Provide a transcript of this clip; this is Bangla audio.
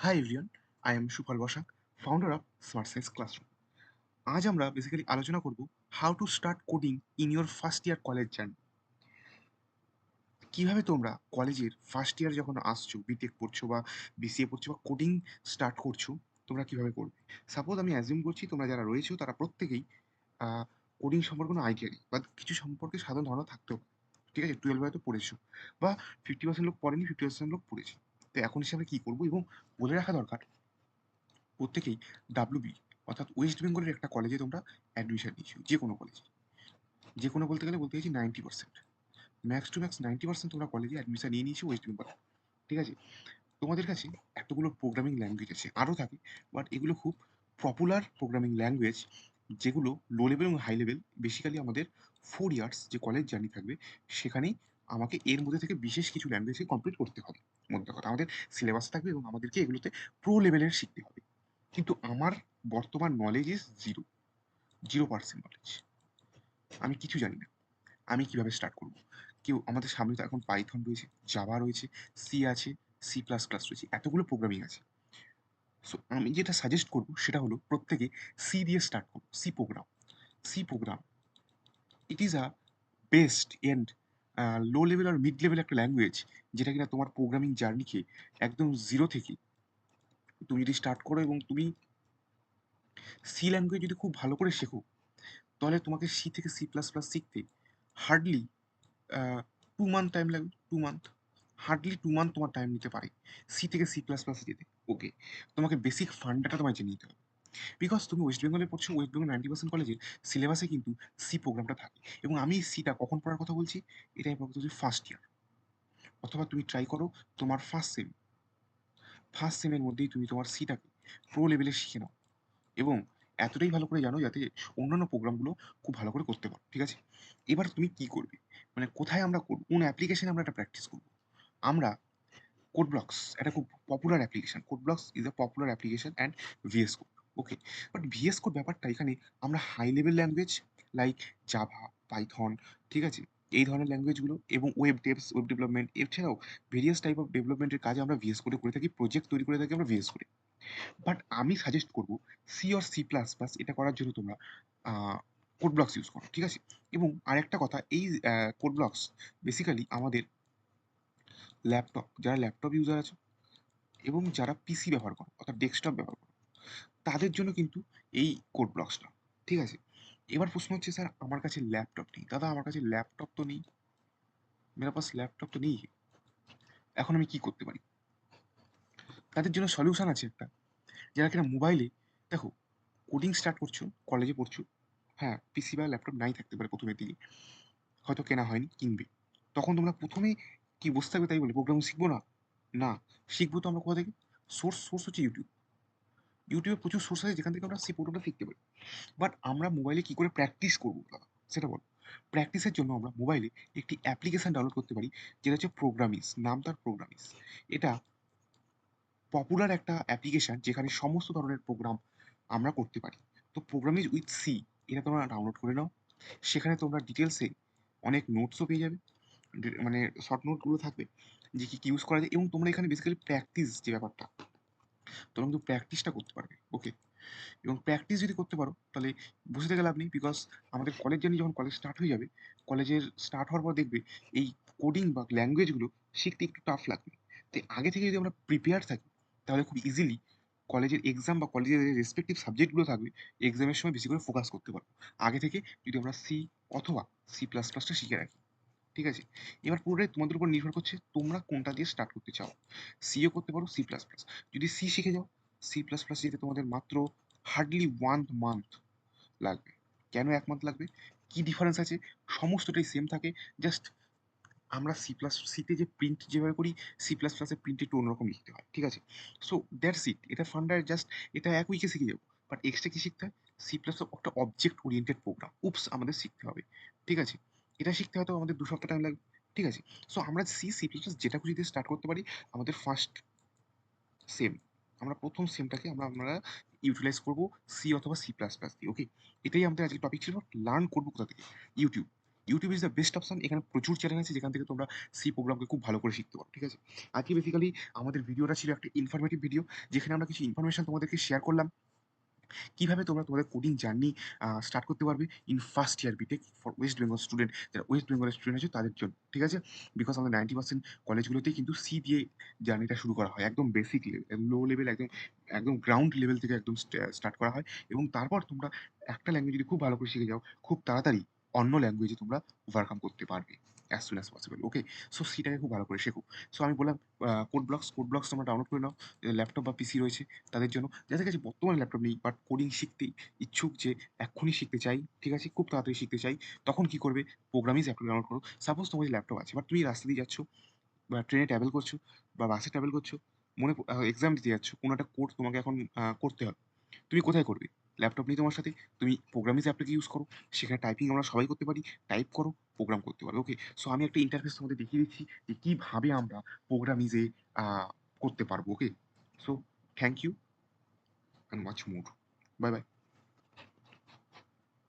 Hi everyone, I am Shupal Bashak, founder of Smart Science Classroom. আজ আমরা বেসিক্যালি আলোচনা করব how to start coding in your first year college journey. কিভাবে তোমরা কলেজের ফার্স্ট ইয়ার যখন আসছো, বিটেক পড়ছো বা বিসিএ পড়ছো বা কোডিং স্টার্ট করছো, তোমরা কিভাবে করবে? সাপোজ আমি অ্যাজিউম করছি তোমরা যারা রয়েছো তারা প্রত্যেকেই কোডিং সম্পর্কে কোনো আইডিয়া নেই বা কিছু সম্পর্কে সাধারণ ধারণা থাকতেও পারে। ঠিক আছে, 12 হয়তো পড়েছো বা 50% লোক পড়েনি, 50% লোক পড়েছে। তো এখন হিসাবে কি করবো এবং বলে রাখা দরকার প্রত্যেকেই ডাব্লিউবি অর্থাৎ ওয়েস্ট বেঙ্গলের একটা কলেজে তোমরা অ্যাডমিশন নিয়েছো, যে কোনো কলেজে। যে কোনো বলতে গেলে বলতে চাইছি 90%, ম্যাক্স টু ম্যাক্স 90% তোমরা কলেজে অ্যাডমিশন নিয়ে নিয়েছো ওয়েস্ট বেঙ্গল। ঠিক আছে, তোমাদের কাছে এতগুলো প্রোগ্রামিং ল্যাঙ্গুয়েজ আছে, আরও থাকে, বাট এগুলো খুব পপুলার প্রোগ্রামিং ল্যাঙ্গুয়েজ, যেগুলো লো লেভেল এবং হাই লেভেল বেসিক্যালি আমাদের 4 ইয়ার্স যে কলেজ জার্নি থাকবে সেখানেই আমাকে এর মধ্যে থেকে বিশেষ কিছু ল্যাঙ্গুয়েজকে কমপ্লিট করতে হবে। মধ্যে কথা আমাদের সিলেবাস থাকবে এবং আমাদেরকে এগুলোতে প্রো লেভেলের শিখতে হবে। কিন্তু আমার বর্তমান নলেজ ইজ জিরো, 0% নলেজ। আমি কিছু জানি না, আমি কিভাবে স্টার্ট করব? কেউ আমাদের সামনে তো এখন পাইথন রয়েছে, জাভা রয়েছে, সি আছে, সি প্লাস প্লাস রয়েছে, এতগুলো প্রোগ্রামিং আছে। সো আমি যেটা সাজেস্ট করব সেটা হলো প্রত্যেকে সি দিয়ে স্টার্ট করো। C program, C program it is a best and low level আর মিড লেভেল একটা ল্যাঙ্গুয়েজ, যেটা কিনা তোমার প্রোগ্রামিং জার্নিকে একদম জিরো থেকে তুমি যদি স্টার্ট করো এবং তুমি সি ল্যাঙ্গুয়েজ যদি খুব ভালো করে শেখো, তাহলে তোমাকে সি থেকে সি প্লাস প্লাস শিখতে হার্ডলি 2 মান্থ টাইম লাগবে। 2 মান্থ, হার্ডলি 2 মান্থ তোমার টাইম নিতে পারে সি থেকে সি প্লাস প্লাস যেতে। ওকে, তোমাকে বেসিক ফান্ডাটা তোমায় জেনে নিতে হবে। বিকজ তুমি ওয়েস্ট বেঙ্গলে পড়ছো, ওয়েস্ট বেঙ্গল 90% কলেজের সিলেবাসে কিন্তু সি প্রোগ্রামটা থাকে। এবং আমি সিটা কখন পড়ার কথা বলছি, এটা আমি বলছি ফার্স্ট ইয়ার, অথবা তুমি ট্রাই করো তোমার ফার্স্ট সেমের মধ্যেই তুমি তোমার সিটাকে প্রো লেভেলে শিখে নাও এবং এতটাই ভালো করে জানো যাতে অন্যান্য প্রোগ্রামগুলো খুব ভালো করে করতে পারো। ঠিক আছে, এবার তুমি কি করবে, মানে কোথায় আমরা করবো, কোন অ্যাপ্লিকেশনে আমরা এটা প্র্যাকটিস করবো? আমরা কোড ব্লকস, এটা খুব popular application. Code blocks is a popular application and VS code. Okay, but VS code ব্যাপারটা এখানে আমরা high level language like Java, Python, ঠিক আছে, এই ধরনের ল্যাঙ্গুয়েজগুলো এবং ওয়েব ডেভেলপমেন্ট এছাড়াও ভেরিয়াস টাইপ অফ ডেভেলপমেন্টের কাজ আমরা ভিএস কোডে করে থাকি, প্রজেক্ট তৈরি করে থাকি আমরা ভিএস কোডে। বাট আমি সাজেস্ট করব C or C plus plus এটা করার জন্য তোমরা কোড ব্লকস ইউজ করো। ঠিক আছে, এবং আরেকটা কথা, এই কোড ব্লকস বেসিক্যালি আমাদের যারা ল্যাপটপ ইউজার আছে এবং যারা পিসি ব্যবহার করো অর্থাৎ ডেস্কটপ ব্যবহার করো, তাদের জন্য কিন্তু এই কোড ব্লকসটা। ঠিক আছে, এবার প্রশ্ন হচ্ছে স্যার আমার কাছে ল্যাপটপ নেই। দাদা আমার কাছে ল্যাপটপ তো নেই, মেরা পাস ল্যাপটপ তো নেই, এখন আমি কি করতে পারি? তাদের জন্য সলিউশন আছে একটা, যারা কিনা মোবাইলে, দেখো, কোডিং স্টার্ট করছো, কলেজে পড়ছো, হ্যাঁ পিসি বা ল্যাপটপ নাই থাকতে পারে প্রথমের দিকে, হয়তো কেনা হয়নি, কিনবে। তখন তোমরা প্রথমে কি বসে থাকবে তাই বলে প্রোগ্রামিং শিখবো না? না, শিখবো তো আমরা কোথা থেকে? সোর্স হচ্ছে ইউটিউব। ইউটিউবে প্রচুর সোর্স আছে যেখান থেকে আমরা সেই প্রোগ্রামটা শিখতে পারি। বাট আমরা মোবাইলে কি করে প্র্যাকটিস করবো দাদা, সেটা বলো। প্র্যাকটিসের জন্য আমরা মোবাইলে একটি অ্যাপ্লিকেশন ডাউনলোড করতে পারি, যেটা হচ্ছে প্রোগ্রামিস, নাম তার প্রোগ্রামিস। এটা পপুলার একটা অ্যাপ্লিকেশন যেখানে সমস্ত ধরনের প্রোগ্রাম আমরা করতে পারি। তো প্রোগ্রামিজ উইথ সি, এটা তোমরা ডাউনলোড করে নাও। সেখানে তোমরা ডিটেলসে অনেক নোটসও পেয়ে যাবে, মানে শর্ট নোটগুলো থাকবে যে কি কি ইউজ করা যায়, এবং তোমরা এখানে বেসিক্যালি প্র্যাকটিস যে ব্যাপারটা, তোমরা কিন্তু প্র্যাকটিসটা করতে পারবে। ওকে, এবং প্র্যাকটিস যদি করতে পারো তাহলে বসে থেকে লাভ নেই। বিকজ আমাদের কলেজ জার্নি যখন কলেজ স্টার্ট হয়ে যাবে, কলেজের স্টার্ট হওয়ার পর দেখবে এই কোডিং বা ল্যাঙ্গুয়েজগুলো শিখতে একটু টাফ লাগবে। তাই আগে থেকে যদি আমরা প্রিপেয়ার থাকি তাহলে খুব ইজিলি কলেজের এক্সাম বা কলেজের রেসপেক্টিভ সাবজেক্টগুলো থাকবে, এক্সামের সময় বেশি করে ফোকাস করতে পারবো আগে থেকে, যদি আমরা সি অথবা সি প্লাস প্লাসটা শিখে রাখি। ঠিক আছে, এবার পুরোটাই তোমাদের উপর নির্ভর করছে তোমরা কোনটা দিয়ে স্টার্ট করতে চাও। সিও করতে পারো, সি প্লাস প্লাস। যদি সি শিখে যাও, সি প্লাস প্লাস যেতে তোমাদের মাত্র হার্ডলি 1 মান্থ লাগবে। কেন 1 মান্থ লাগবে? কি ডিফারেন্স আছে? সমস্তটাই সেম থাকে, জাস্ট আমরা সিতে যে প্রিন্ট যেভাবে করি, সি প্লাস প্লাসে প্রিন্ট একটু অন্যরকম লিখতে হয়। ঠিক আছে, সো দ্যাটস ইট, এটা ফান্ডা জাস্ট, এটা 1 উইকে শিখে যাবো। বাট এক্সট্রা কি শিখতে হয়? সি প্লাস একটা অবজেক্ট ওরিয়েন্টেড প্রোগ্রাম উপস আমাদের শিখতে হবে। ঠিক আছে, এটা শিখতে হয়তো আমাদের 2 সপ্তাহ টাইম লাগবে। ঠিক আছে, সো আমরা সি প্লাস প্লাস যেটা খুশি দিয়ে স্টার্ট করতে পারি। আমাদের ফার্স্ট সেম, আমরা প্রথম সেমটাকে আমরা ইউটিলাইজ করবো সি অথবা সি প্লাস প্লাস দিয়ে। ওকে, এটাই আমাদের আজকে টপিক ছিল। লার্ন করবো কোথা থেকে? YouTube. YouTube is the best option. এখানে প্রচুর চ্যানেল আছে যেখান থেকে তোমরা সি প্রোগ্রামকে খুব ভালো করে শিখতে পারো। ঠিক আছে? আজকে বেসিক্যালি আমাদের ভিডিওটা ছিল একটা ইনফরমেটিভ ভিডিও। যেখানে আমরা কিছু ইনফরমেশন তোমাদেরকে শেয়ার করলাম। কিভাবে তোমরা তোমাদের কোডিং জার্নি স্টার্ট করতে পারবে in first year BTech for West Bengal student, যারা ওয়েস্ট বেঙ্গলের স্টুডেন্ট আছে তাদের জন্য। ঠিক আছে? বিকজ আমাদের 90% কলেজগুলোতেই কিন্তু সি দিয়ে জার্নিটা শুরু করা হয়। একদম বেসিক লেভেল, লো লেভেল, একদম একদম গ্রাউন্ড লেভেল থেকে একদম স্টার্ট করা হয় এবং তারপর তোমরা একটা ল্যাঙ্গুয়েজ যদি খুব ভালো করে শিখে যাও, খুব তাড়াতাড়ি অন্য ল্যাঙ্গুয়েজে তোমরা ওভারকাম করতে পারবে অ্যাজ সুন অ্যাজ পসিবল। ওকে? সো সিটাকে খুব ভালো করে শেখো। সো আমি বললাম কোড ব্লকস তোমরা ডাউনলোড করে নাও। ল্যাপটপ বা পিসি রয়েছে তাদের জন্য। যাদের কাছে বর্তমানে ল্যাপটপ নেই বাট কোডিং শিখতে ইচ্ছুক, যে এক্ষুনি শিখতে চাই, ঠিক আছে? খুব তাড়াতাড়ি শিখতে চাই, তখন কি করবে? প্রোগ্রামিজ অ্যাপটা ডাউনলোড করো। সাপোজ তোমার যে ল্যাপটপ আছে বাট তুমি রাস্তা দিয়ে যাচ্ছ বা ট্রেনে ট্রাভেল করছো বা বাসে ট্রাভেল করছো, এক্সাম দিতে যাচ্ছ, কোনো একটা কোড তোমাকে এখন করতে হবে। তুমি কোথায় করবে? ল্যাপটপ নেই তোমার সাথে, তুমি প্রোগ্রামিজ অ্যাপটাকে ইউজ করো। সেখানে টাইপিং আমরা সবাই করতে পারি। টাইপ করো, প্রোগ্রাম করতে পারো। ওকে? সো আমি একটা ইন্টারফেস তোমাদের দেখিয়ে দিচ্ছি যে কিভাবে আমরা প্রোগ্রামিজে আ করতে পারবো। Okay? So thank you and much more. Bye, by.